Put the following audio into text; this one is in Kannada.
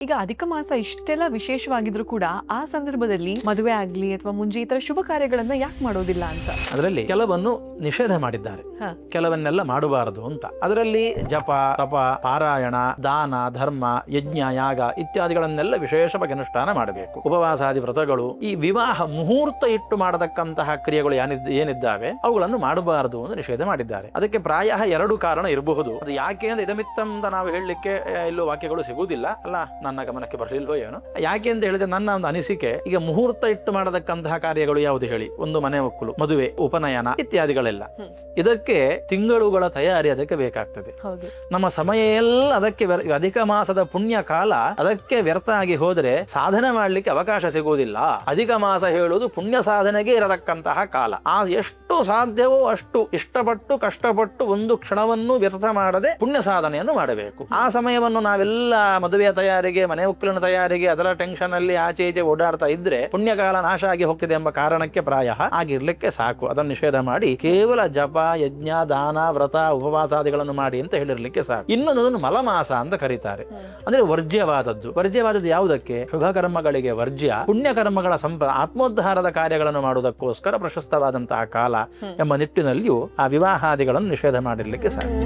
ಈಗ ಅಧಿಕ ಮಾಸ ಇಷ್ಟೆಲ್ಲ ವಿಶೇಷವಾಗಿದ್ರು ಕೂಡ ಆ ಸಂದರ್ಭದಲ್ಲಿ ಮದುವೆ ಆಗ್ಲಿ ಅಥವಾ ಮುಂಜಿ ಈ ತರ ಶುಭ ಕಾರ್ಯಗಳನ್ನ ಯಾಕೆ ಮಾಡೋದಿಲ್ಲ ಅಂತ ಅದರಲ್ಲಿ ಕೆಲವನ್ನು ನಿಷೇಧ ಮಾಡಿದ್ದಾರೆ, ಕೆಲವನ್ನೆಲ್ಲ ಮಾಡಬಾರದು ಅಂತ. ಅದರಲ್ಲಿ ಜಪ, ತಪ, ಪಾರಾಯಣ, ದಾನ, ಧರ್ಮ, ಯಜ್ಞ, ಯಾಗ ಇತ್ಯಾದಿಗಳನ್ನೆಲ್ಲ ವಿಶೇಷವಾಗಿ ಅನುಷ್ಠಾನ ಮಾಡಬೇಕು. ಉಪವಾಸಾದಿ ವ್ರತಗಳು, ಈ ವಿವಾಹ ಮುಹೂರ್ತ ಇಟ್ಟು ಮಾಡತಕ್ಕಂತಹ ಕ್ರಿಯೆಗಳು ಏನಿದ್ದಾವೆ ಅವುಗಳನ್ನು ಮಾಡಬಾರದು ಅಂತ ನಿಷೇಧ ಮಾಡಿದ್ದಾರೆ. ಅದಕ್ಕೆ ಪ್ರಾಯ 2 ಕಾರಣ ಇರಬಹುದು. ಅದು ಯಾಕೆ ಅಂದ್ರೆ ಇದಮಿತ್ತಂ ಅಂತ ನಾವು ಹೇಳಲಿಕ್ಕೆ ಇಲ್ಲೂ ವಾಕ್ಯಗಳು ಸಿಗುವುದಿಲ್ಲ ಅಲ್ಲ, ನನ್ನ ಗಮನಕ್ಕೆ ಬರಲಿಲ್ವೋ ಏನೋ. ಯಾಕೆ ಅಂತ ಹೇಳಿದ್ರೆ ನನ್ನ ಒಂದು ಅನಿಸಿಕೆ, ಈಗ ಮುಹೂರ್ತ ಇಟ್ಟು ಮಾಡತಕ್ಕಂತಹ ಕಾರ್ಯಗಳು ಯಾವುದು ಹೇಳಿ, ಒಂದು ಮನೆ ಒಕ್ಕಲು, ಮದುವೆ, ಉಪನಯನ ಇತ್ಯಾದಿಗಳೆಲ್ಲ, ಇದಕ್ಕೆ ತಿಂಗಳುಗಳ ತಯಾರಿ ಅದಕ್ಕೆ ಬೇಕಾಗ್ತದೆ. ನಮ್ಮ ಸಮಯ ಎಲ್ಲ ಅದಕ್ಕೆ ಅಧಿಕ ಮಾಸದ ಪುಣ್ಯ ಕಾಲ ಅದಕ್ಕೆ ವ್ಯರ್ಥ ಆಗಿ ಹೋದ್ರೆ ಸಾಧನೆ ಮಾಡ್ಲಿಕ್ಕೆ ಅವಕಾಶ ಸಿಗುವುದಿಲ್ಲ. ಅಧಿಕ ಮಾಸ ಹೇಳುವುದು ಪುಣ್ಯ ಸಾಧನೆಗೆ ಇರತಕ್ಕಂತಹ ಕಾಲ. ಆ ಎಷ್ಟು ಸಾಧ್ಯವೋ ಅಷ್ಟು ಇಷ್ಟಪಟ್ಟು ಕಷ್ಟಪಟ್ಟು ಒಂದು ಕ್ಷಣವನ್ನು ವ್ಯರ್ಥ ಮಾಡದೆ ಪುಣ್ಯ ಸಾಧನೆಯನ್ನು ಮಾಡಬೇಕು. ಆ ಸಮಯವನ್ನು ನಾವೆಲ್ಲ ಮದುವೆಯ ತಯಾರಿಗೆ, ಮನೆ ಒಕ್ಕಲಿನ ತಯಾರಿಗೆ, ಅದರ ಟೆನ್ಷನ್ ಅಲ್ಲಿ ಆಚೆ ಈಚೆ ಓಡಾಡ್ತಾ ಇದ್ರೆ ಪುಣ್ಯಕಾಲ ನಾಶ ಆಗಿ ಹೋಗ್ತಿದೆ ಎಂಬ ಕಾರಣಕ್ಕೆ ಪ್ರಾಯ ಆಗಿರ್ಲಿಕ್ಕೆ ಸಾಕು. ಅದನ್ನು ನಿಷೇಧ ಮಾಡಿ ಕೇವಲ ಜಪ, ಯಜ್ಞ, ದಾನ, ವ್ರತ, ಉಪವಾಸಾದಿಗಳನ್ನು ಮಾಡಿ ಅಂತ ಹೇಳಿರ್ಲಿಕ್ಕೆ ಸಾಕು. ಇನ್ನೊಂದನ್ನು ಮಲಮಾಸ ಅಂತ ಕರೀತಾರೆ. ಅಂದ್ರೆ ವರ್ಜ್ಯವಾದದ್ದು. ವರ್ಜ್ಯವಾದದ್ದು ಯಾವುದಕ್ಕೆ? ಶುಭ ಕರ್ಮಗಳಿಗೆ ವರ್ಜ್ಯ, ಪುಣ್ಯ ಕರ್ಮಗಳ ಆತ್ಮೋದ್ಧಾರದ ಕಾರ್ಯಗಳನ್ನು ಮಾಡುವುದಕ್ಕೋಸ್ಕರ ಪ್ರಶಸ್ತವಾದಂತಹ ಕಾಲ ಎಂಬ ನಿಟ್ಟಿನಲ್ಲಿಯೂ ಆ ವಿವಾಹಾದಿಗಳನ್ನು ನಿಷೇಧ ಮಾಡಿರ್ಲಿಕ್ಕೆ ಸಾಕು.